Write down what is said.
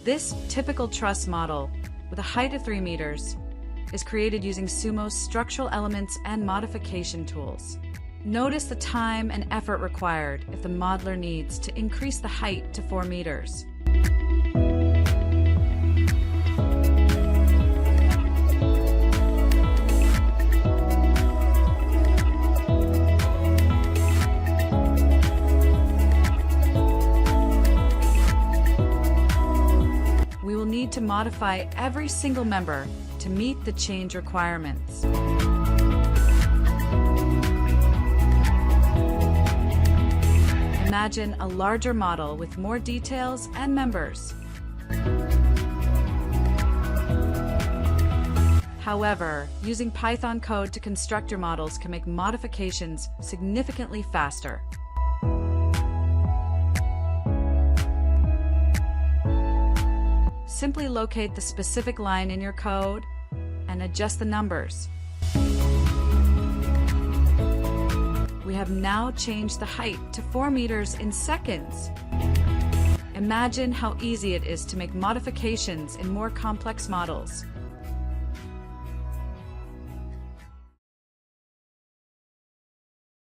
This typical truss model, with a height of 3 meters, is created using SUMO's structural elements and modification tools. Notice the time and effort required if the modeler needs to increase the height to 4 meters. We will need to modify every single member to meet the change requirements. Imagine a larger model with more details and members. However, using Python code to construct your models can make modifications significantly faster. Simply locate the specific line in your code and adjust the numbers. We have now changed the height to 4 meters in seconds. Imagine how easy it is to make modifications in more complex models.